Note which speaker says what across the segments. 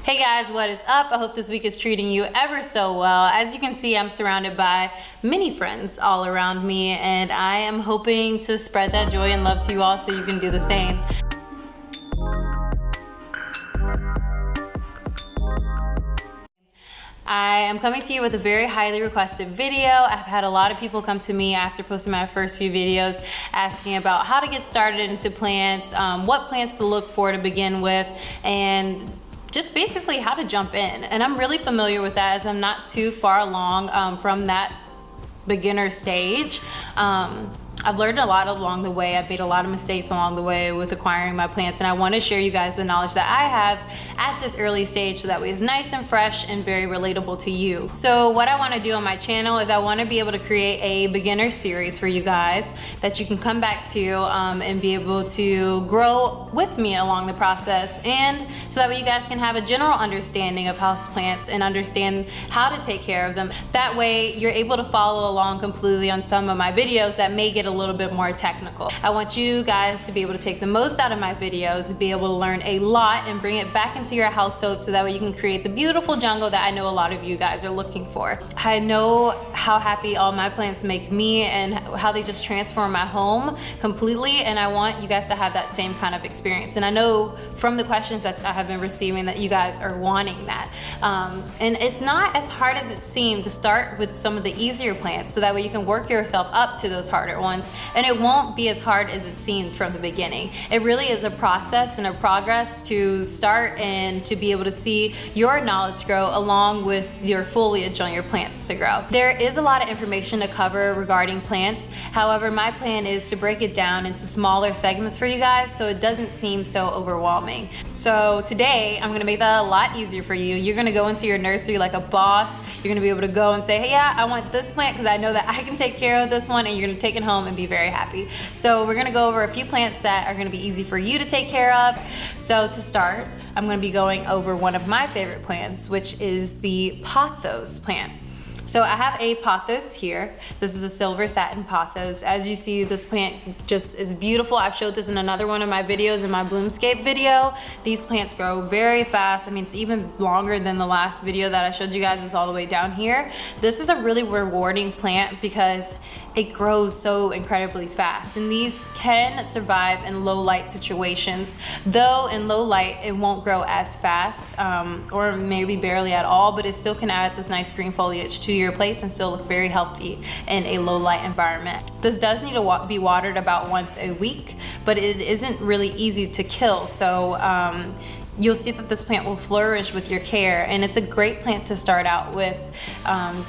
Speaker 1: Hey guys, what is up? I hope this week is treating you ever so well. As you can see, I'm surrounded by many friends all around me, and I am hoping to spread that joy and love to you all so you can do the same. I am coming to you with a very highly requested video. I've had a lot of people come to me after posting my first few videos asking about how to get started into plants, what plants to look for to begin with, and just basically how to jump in. And I'm really familiar with that as I'm not too far along from that beginner stage. I've learned a lot along the way. I've made a lot of mistakes along the way with acquiring my plants, and I want to share you guys the knowledge that I have at this early stage so that way it's nice and fresh and very relatable to you. So what I want to do on my channel is I want to be able to create a beginner series for you guys that you can come back to and be able to grow with me along the process, and so that way you guys can have a general understanding of houseplants and understand how to take care of them. That way you're able to follow along completely on some of my videos that may get a little bit more technical. I want you guys to be able to take the most out of my videos and be able to learn a lot and bring it back into your household so that way you can create the beautiful jungle that I know a lot of you guys are looking for. I know how happy all my plants make me and how they just transform my home completely, and I want you guys to have that same kind of experience. And I know from the questions that I have been receiving that you guys are wanting that. And it's not as hard as it seems to start with some of the easier plants so that way you can work yourself up to those harder ones. And it won't be as hard as it seemed from the beginning. It really is a process and a progress to start and to be able to see your knowledge grow along with your foliage on your plants to grow. There is a lot of information to cover regarding plants. However, my plan is to break it down into smaller segments for you guys so it doesn't seem so overwhelming. So today, I'm gonna make that a lot easier for you. You're gonna go into your nursery like a boss. You're gonna be able to go and say, hey, yeah, I want this plant because I know that I can take care of this one, and you're gonna take it home and be very happy. So we're gonna go over a few plants that are gonna be easy for you to take care of. So to start, I'm gonna be going over one of my favorite plants, which is the pothos plant. So I have a pothos here. This is a silver satin pothos. As you see, this plant just is beautiful. I've showed this in another one of my videos, in my bloomscape video. These plants grow very fast. I mean, it's even longer than the last video that I showed you guys. It's all the way down here. This is a really rewarding plant because it grows so incredibly fast, and these can survive in low light situations. Though in low light it won't grow as fast or maybe barely at all, but it still can add this nice green foliage to your place and still look very healthy in a low light environment. This does need to be watered about once a week, but it isn't really easy to kill, so you'll see that this plant will flourish with your care, and it's a great plant to start out with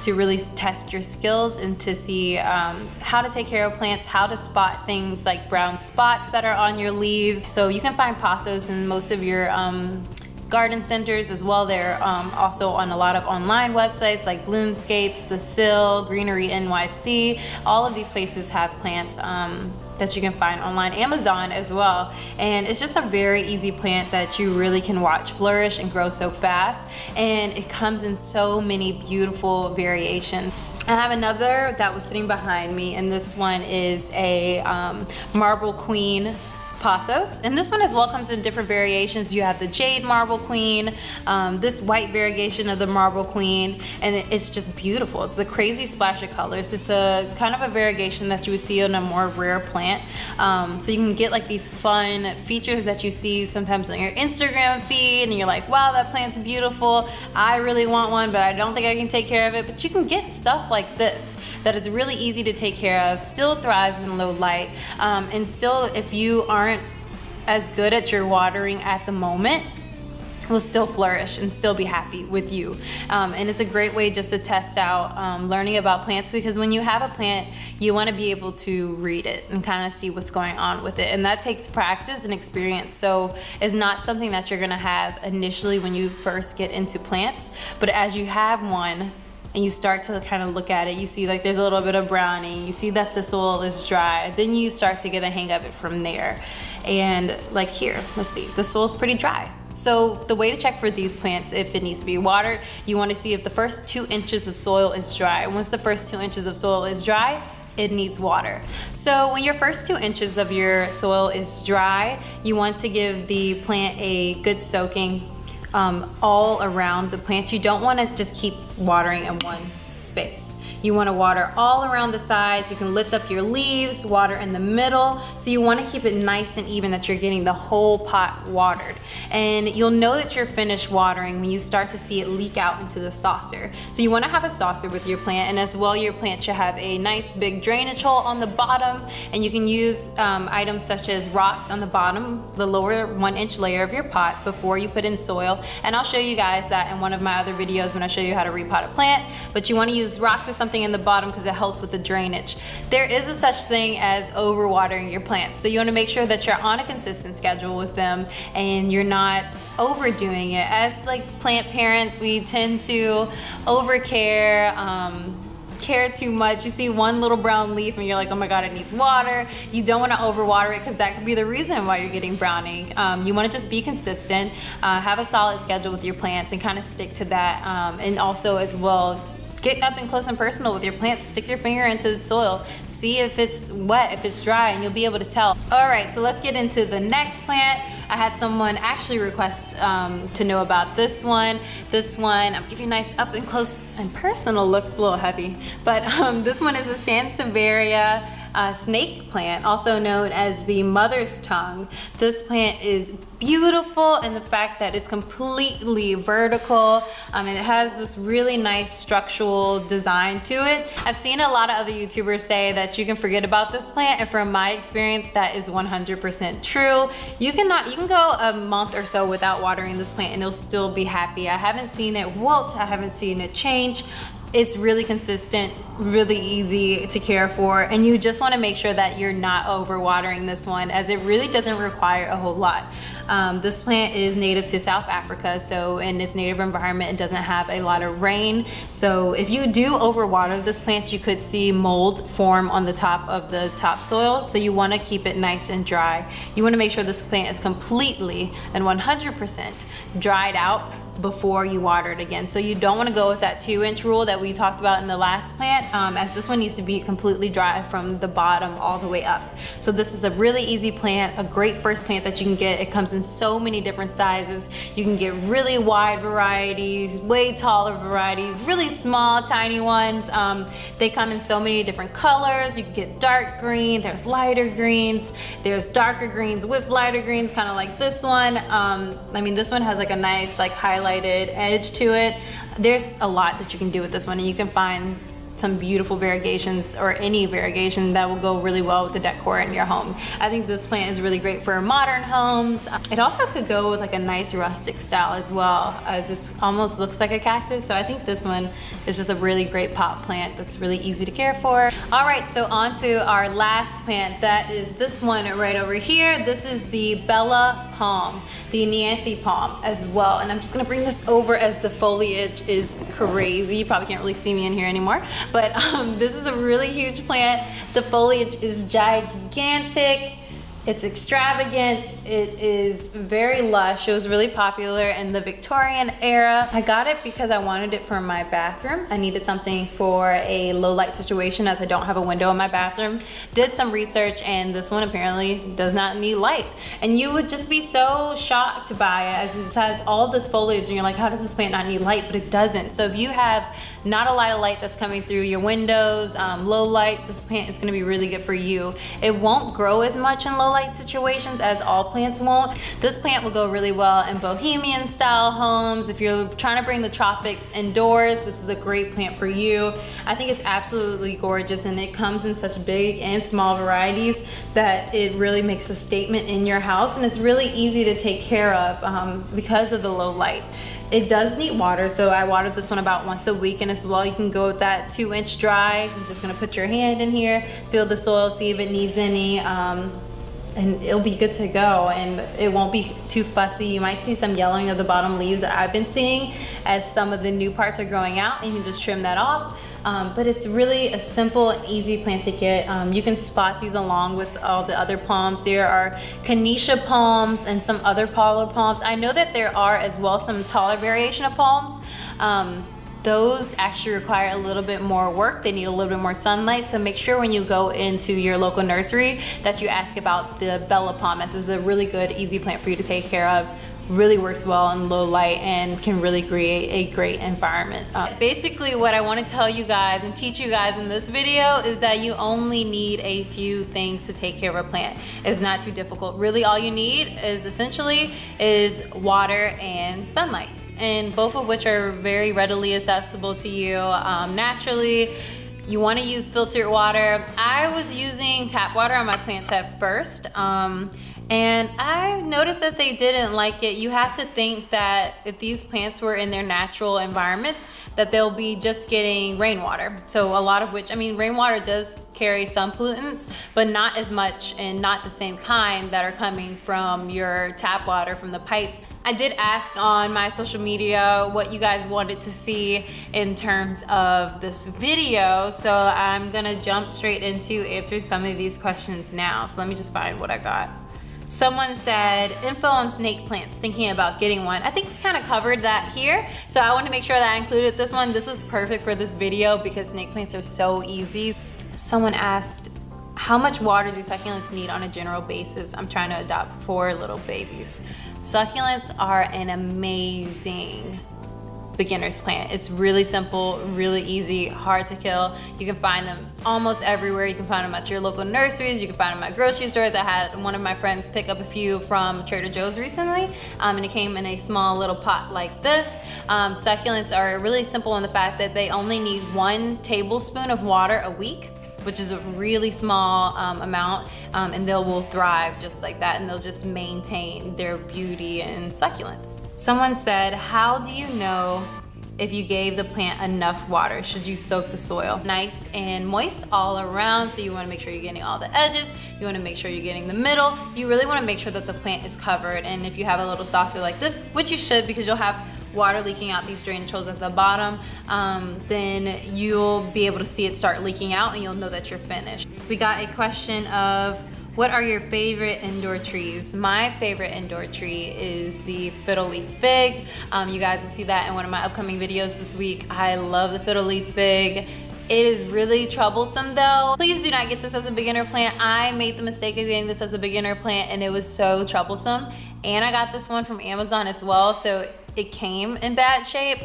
Speaker 1: to really test your skills and to see how to take care of plants, how to spot things like brown spots that are on your leaves. So you can find pothos in most of your garden centers as well. They're also on a lot of online websites like Bloomscapes, The Sill, Greenery NYC. All of these places have plants that you can find online, Amazon as well. And it's just a very easy plant that you really can watch flourish and grow so fast. And it comes in so many beautiful variations. I have another that was sitting behind me, and this one is a Marble Queen pothos, and this one as well comes in different variations. You have the jade marble queen, this white variegation of the marble queen, and it's just beautiful. It's a crazy splash of colors. It's a kind of a variegation that you would see on a more rare plant, so you can get like these fun features that you see sometimes on your Instagram feed, and you're like, wow, that plant's beautiful, I really want one, but I don't think I can take care of it. But you can get stuff like this that is really easy to take care of, still thrives in low light, and still, if you aren't as good at your watering at the moment, will still flourish and still be happy with you. And it's a great way just to test out learning about plants, because when you have a plant, you want to be able to read it and kind of see what's going on with it, and that takes practice and experience. So it's not something that you're gonna have initially when you first get into plants, but as you have one and you start to kind of look at it, you see like there's a little bit of browning, you see that the soil is dry, then you start to get a hang of it from there. And like here, let's see, the soil's pretty dry. So the way to check for these plants if it needs to be watered, you want to see if the first 2 inches of soil is dry. Once the first 2 inches of soil is dry, it needs water. So when your first 2 inches of your soil is dry, you want to give the plant a good soaking all around the plants. You don't want to just keep watering in one space. You want to water all around the sides. You can lift up your leaves, water in the middle. So you want to keep it nice and even, that you're getting the whole pot watered. And you'll know that you're finished watering when you start to see it leak out into the saucer. So you want to have a saucer with your plant, and as well your plant should have a nice big drainage hole on the bottom, and you can use items such as rocks on the bottom, the lower 1-inch layer of your pot, before you put in soil. And I'll show you guys that in one of my other videos when I show you how to repot a plant. But you want to use rocks or something in the bottom because it helps with the drainage. There is a such thing as overwatering your plants, so you want to make sure that you're on a consistent schedule with them and you're not overdoing it. As like plant parents, we tend to overcare, care too much. You see one little brown leaf and you're like, oh my god, it needs water. You don't want to overwater it because that could be the reason why you're getting browning. You want to just be consistent, have a solid schedule with your plants and kind of stick to that, and also as well, get up and close and personal with your plants. Stick your finger into the soil. See if it's wet, if it's dry, and you'll be able to tell. All right, so let's get into the next plant. I had someone actually request to know about this one. This one, I'll give you a nice up and close and personal look. It's a little heavy, but this one is a Sansevieria snake plant, also known as the mother's tongue. This plant is beautiful in the fact that it's completely vertical, and it has this really nice structural design to it. I've seen a lot of other YouTubers say that you can forget about this plant, and from my experience that is 100% true. You can go a month or so without watering this plant and it'll still be happy. I haven't seen it wilt, I haven't seen it change. It's really consistent, really easy to care for, and you just want to make sure that you're not overwatering this one, as it really doesn't require a whole lot. This plant is native to South Africa, so in its native environment it doesn't have a lot of rain. So if you do overwater this plant, you could see mold form on the top of the topsoil. So you want to keep it nice and dry. You want to make sure this plant is completely and 100% dried out before you water it again. So you don't want to go with that 2-inch rule that we talked about in the last plant, as this one needs to be completely dry from the bottom all the way up. So this is a really easy plant, a great first plant that you can get. It comes in so many different sizes. You can get really wide varieties, way taller varieties, really small, tiny ones. They come in so many different colors. You can get dark green, there's lighter greens, there's darker greens with lighter greens, kind of like this one. I mean, this one has like a nice like highlighted edge to it. There's a lot that you can do with this one, and you can find some beautiful variegations, or any variegation that will go really well with the decor in your home. I think this plant is really great for modern homes. It also could go with like a nice rustic style as well, as it almost looks like a cactus. So I think this one is just a really great pot plant that's really easy to care for. All right, so on to our last plant. That is this one right over here. This is the Bella palm, the Neanthe palm as well. And I'm just gonna bring this over as the foliage is crazy. You probably can't really see me in here anymore. But this is a really huge plant. The foliage is gigantic. It's extravagant. It is very lush. It was really popular in the Victorian era. I got it because I wanted it for my bathroom. I needed something for a low light situation, as I don't have a window in my bathroom. Did some research, and this one apparently does not need light. And you would just be so shocked by it, as it has all this foliage and you're like, how does this plant not need light? But it doesn't. So if you have not a lot of light that's coming through your windows, low light, this plant is gonna be really good for you. It won't grow as much in low light situations, as all plants won't. This plant will go really well in bohemian style homes. If you're trying to bring the tropics indoors, this is a great plant for you. I think it's absolutely gorgeous, and it comes in such big and small varieties that it really makes a statement in your house, and it's really easy to take care of because of the low light. It does need water, so I watered this one about once a week, and as well you can go with that 2-inch dry. You're just gonna put your hand in here, feel the soil, see if it needs any, and it'll be good to go, and it won't be too fussy. You might see some yellowing of the bottom leaves that I've been seeing as some of the new parts are growing out, and you can just trim that off. But it's really a simple and easy plant to get. You can spot these along with all the other palms. There are Canetia palms and some other pollard palms. I know that there are as well some taller variation of palms. Those actually require a little bit more work. They need a little bit more sunlight. So make sure when you go into your local nursery that you ask about the Bella palm, as this is a really good, easy plant for you to take care of really works well in low light and can really create a great environment. Basically what I want to tell you guys and teach you guys in this video is that you only need a few things to take care of a plant. It's not too difficult. Really all you need is essentially water and sunlight, and both of which are very readily accessible to you naturally. You want to use filtered water. I was using tap water on my plants at first, and I noticed that they didn't like it. You have to think that if these plants were in their natural environment, that they'll be just getting rainwater. So a lot of which, I mean, rainwater does carry some pollutants, but not as much and not the same kind that are coming from your tap water from the pipe. I did ask on my social media what you guys wanted to see in terms of this video, so I'm gonna jump straight into answering some of these questions now. So let me just find what I got. Someone said, info on snake plants, thinking about getting one. I think we kind of covered that here, so I want to make sure that I included this one. This was perfect for this video because snake plants are so easy. Someone asked, how much water do succulents need on a general basis? I'm trying to adopt 4 little babies. Succulents are an amazing beginner's plant. It's really simple, really easy, hard to kill. You can find them almost everywhere. You can find them at your local nurseries. You can find them at grocery stores. I had one of my friends pick up a few from Trader Joe's recently, and it came in a small little pot like this. Succulents are really simple in the fact that they only need 1 tablespoon of water a week, which is a really small amount, and they will thrive just like that, and they'll just maintain their beauty and succulence. Someone said, how do you know if you gave the plant enough water? Should you soak the soil? Nice and moist all around, so you want to make sure you're getting all the edges, you want to make sure you're getting the middle, you really want to make sure that the plant is covered. And if you have a little saucer like this, which you should, because you'll have water leaking out these drainage holes at the bottom, then you'll be able to see it start leaking out and you'll know that you're finished. We got a question of, what are your favorite indoor trees? My favorite indoor tree is the fiddle leaf fig. You guys will see that in one of my upcoming videos this week. I love the fiddle leaf fig. It is really troublesome though. Please do not get this as a beginner plant. I made the mistake of getting this as a beginner plant and it was so troublesome. And I got this one from Amazon as well, so it came in bad shape.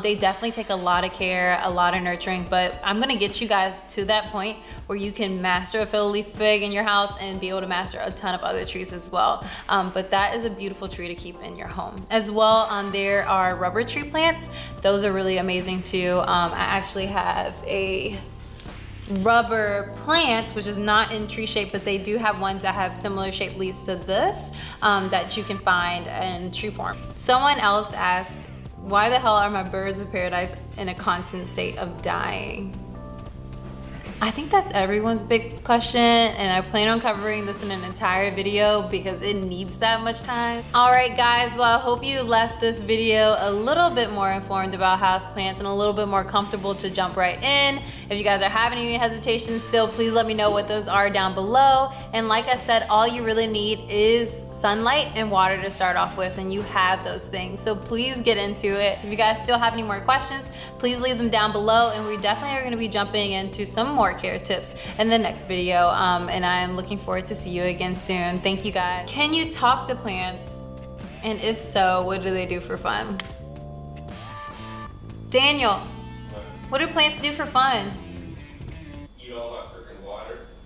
Speaker 1: They definitely take a lot of care, a lot of nurturing, but I'm gonna get you guys to that point where you can master a fiddle leaf fig in your house and be able to master a ton of other trees as well. But that is a beautiful tree to keep in your home. As well, there are rubber tree plants. Those are really amazing too. I actually have a rubber plant, which is not in tree shape, but they do have ones that have similar shaped leaves to this that you can find in tree form. Someone else asked, why the hell are my birds of paradise in a constant state of dying? I think that's everyone's big question, and I plan on covering this in an entire video because it needs that much time. All right guys, well I hope you left this video a little bit more informed about houseplants and a little bit more comfortable to jump right in. If you guys are having any hesitations still, please let me know what those are down below. And like I said, all you really need is sunlight and water to start off with, and you have those things. So please get into it. So if you guys still have any more questions, please leave them down below, and we definitely are gonna be jumping into some more care tips in the next video, and I'm looking forward to see you again soon. Thank you guys. Can you talk to plants? And if so, what do they do for fun? Daniel, what do plants do for fun?